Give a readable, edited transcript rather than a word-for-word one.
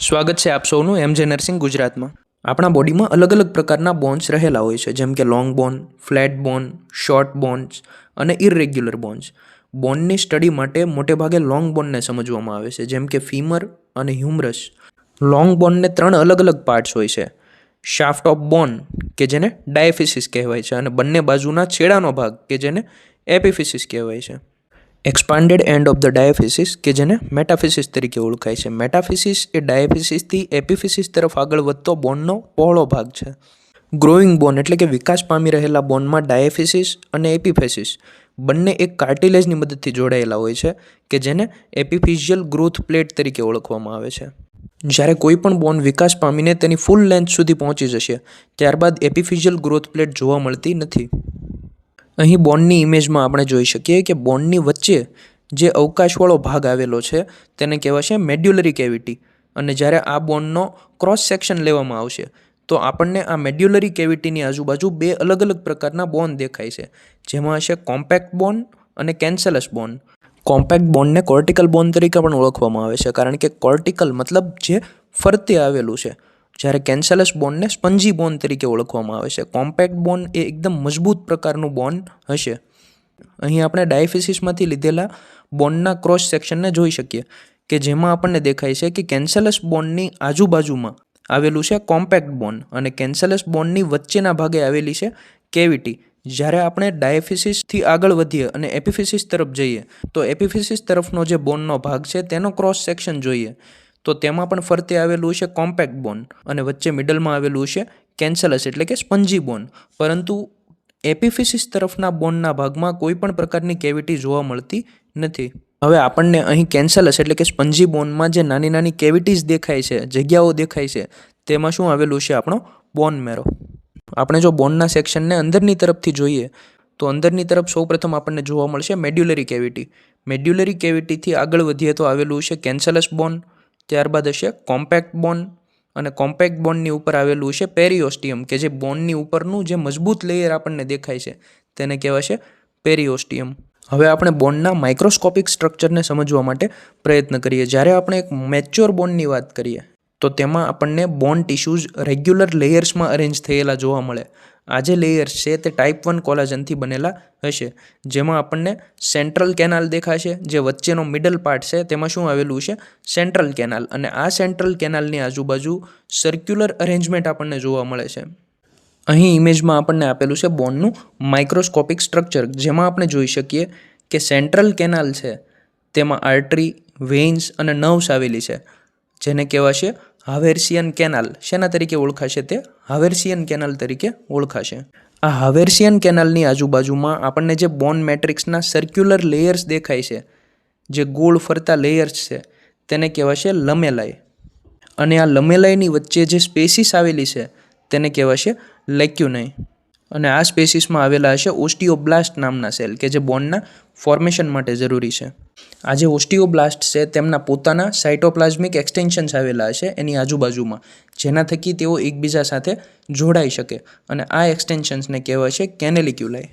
સ્વાગત છે આપ સૌનું એમજે નર્સિંગ ગુજરાતમાં. આપણા બોડીમાં અલગ અલગ પ્રકારના બોન્સ રહેલા હોય છે, જેમ કે લોંગ બોન, ફ્લેટ બોન, શોર્ટ બોન્સ અને ઇરેગ્યુલર બોન્સ. બોનની સ્ટડી માટે મોટેભાગે લોંગ બોનને સમજવામાં આવે છે, જેમ કે ફીમર અને હ્યુમરસ. લોંગ બોનને 3 અલગ અલગ પાર્ટ્સ હોય છે. શાફ્ટ ઓફ બોન કે જેને ડાયફિસિસ કહેવાય છે, અને બંને બાજુના છેડાનો ભાગ કે જેને એપિફિસિસ કહેવાય છે. એક્સપાન્ડેડ એન્ડ ઓફ ધ ડાયાફિસિસ કે જેને મેટાફિસિસ તરીકે ઓળખાય છે. મેટાફિસિસ એ ડાયાફિસિસથી એપિફિસિસ તરફ આગળ વધતો બોનનો પહોળો ભાગ છે. ગ્રોઈંગ બોન એટલે કે વિકાસ પામી રહેલા બોનમાં ડાયાફિસિસ અને એપિફિસિસ બંને એક કાર્ટિલેજની મદદથી જોડાયેલા હોય છે, કે જેને એપિફિઝિયલ ગ્રોથ પ્લેટ તરીકે ઓળખવામાં આવે છે. જ્યારે કોઈ પણ બોન વિકાસ પામીને તેની ફૂલ લેન્થ સુધી પહોંચી જશે, ત્યારબાદ એપિફિઝિયલ ગ્રોથ પ્લેટ જોવા મળતી નથી. અહીં બોનની ઇમેજમાં આપણે જોઈ શકીએ કે બોનની વચ્ચે જે અવકાશવાળો ભાગ આવેલો છે તેને કહેવાશે મેડ્યુલરી કેવિટી. અને જ્યારે આ બોનનો ક્રોસ સેક્શન લેવામાં આવશે તો આપણને આ મેડ્યુલરી કેવિટીની આજુબાજુ 2 અલગ અલગ પ્રકારના બોન દેખાય છે, જેમાં હશે કોમ્પેક્ટ બોન અને કેન્સલસ બોન. કોમ્પેક્ટ બોનને કોર્ટિકલ બોન તરીકે પણ ઓળખવામાં આવે છે, કારણ કે કોર્ટિકલ મતલબ જે ફરતે આવેલું છે, જ્યારે કેન્સલસ બોનને સ્પંજી બોન તરીકે ઓળખવામાં આવે છે. કોમ્પેક્ટ બોન એ એકદમ મજબૂત પ્રકારનું બોન હશે. અહીં આપણે ડાયાફિસિસમાંથી લીધેલા બોનના ક્રોસ સેક્શનને જોઈ શકીએ, કે જેમાં આપણને દેખાય છે કે કેન્સલસ બોનની આજુબાજુમાં આવેલું છે કોમ્પેક્ટ બોન, અને કેન્સલસ બોનની વચ્ચેના ભાગે આવેલી છે કેવિટી. જ્યારે આપણે ડાયાફિસિસથી આગળ વધીએ અને એપિફિસિસ તરફ જઈએ તો એપિફિસિસ તરફનો જે બોનનો ભાગ છે તેનો ક્રોસ સેક્શન જોઈએ તો તેમાં પણ ફરતે આવેલું છે કોમ્પેક્ટ બોન, અને વચ્ચે મિડલમાં આવેલું છે કેન્સલસ એટલે કે સ્પંજી બોન. પરંતુ એપિફિસિસ તરફના બોનના ભાગમાં કોઈ પણ પ્રકારની કેવિટી જોવા મળતી નથી. હવે આપણને અહીં કેન્સલસ એટલે કે સ્પંજી બોનમાં જે નાની નાની કેવિટીઝ દેખાય છે, જગ્યાઓ દેખાય છે, તેમાં શું આવેલું છે? આપણો બોન મેરો. આપણે જો બોનના સેક્શનને અંદરની તરફથી જોઈએ તો અંદરની તરફ સૌપ્રથમ આપણને જોવા મળશે મેડ્યુલરી કેવિટી. મેડ્યુલરી કેવિટીથી આગળ વધીએ તો આવેલું છે કેન્સલસ બોન, ત્યારબાદ હશે કોમ્પેક્ટ બોન, અને કોમ્પેક્ટ બોનની ઉપર આવેલું છે પેરીઓસ્ટિયમ, કે જે બોનની ઉપરનું જે મજબૂત લેયર આપણને દેખાય છે તેને કહેવાશે પેરીઓસ્ટિયમ. હવે આપણે બોનના માઇક્રોસ્કોપિક સ્ટ્રક્ચરને સમજવા માટે પ્રયત્ન કરીએ. જ્યારે આપણે એક મેચ્યોર બોનની વાત કરીએ તો તેમાં આપણને બોન ટિશ્યુઝ રેગ્યુલર લેયર્સમાં અરેન્જ થયેલા જોવા મળે. આ જે લેયર્સ છે તે ટાઈપ 1 કોલાજનથી બનેલા હશે, જેમાં આપણને સેન્ટ્રલ કેનાલ દેખાશે. જે વચ્ચેનો મિડલ પાર્ટ છે તેમાં શું આવેલું છે? Central canal. અને આ સેન્ટ્રલ કેનાલની આજુબાજુ સર્ક્યુલર અરેન્જમેન્ટ આપણને જોવા મળે છે. અહીં ઇમેજમાં આપણને આપેલું છે બોનનું માઇક્રોસ્કોપિક સ્ટ્રક્ચર, જેમાં આપણે જોઈ શકીએ કે સેન્ટ્રલ કેનાલ છે તેમાં આર્ટરી, વેઇન્સ અને નર્વ્સ આવેલી છે, જેને કહેવાશે હાવેર્સિયન કેનાલ. શેના તરીકે ઓળખાશે? તે હાવેર્સિયન કેનાલ તરીકે ઓળખાશે. આ હાવેર્સિયન કેનાલની આજુબાજુમાં આપણને જે બોન મેટ્રિક્સના સર્ક્યુલર લેયર્સ દેખાય છે, જે ગોળ ફરતા લેયર્સ છે, તેને કહેવાશે લમેલાઈ. અને આ લમેલાઈની વચ્ચે જે સ્પેસીસ આવેલી છે તેને કહેવાશે લેક્યુનાઈ. અને આ સ્પેસીસમાં આવેલા હશે ઓસ્ટિયોબ્લાસ્ટ નામના સેલ, કે જે બોનના ફોર્મેશન માટે જરૂરી છે. આ જે ઓસ્ટિયોબ્લાસ્ટ છે તેમના પોતાના સાઇટોપ્લાઝમિક એક્સટેન્શન્સ આવેલા હશે એની આજુબાજુમાં, જેના થકી તેઓ એકબીજા સાથે જોડાઈ શકે, અને આ એક્સટેન્શન્સને કહેવાય છે કેનેલિક્યુલાઈ.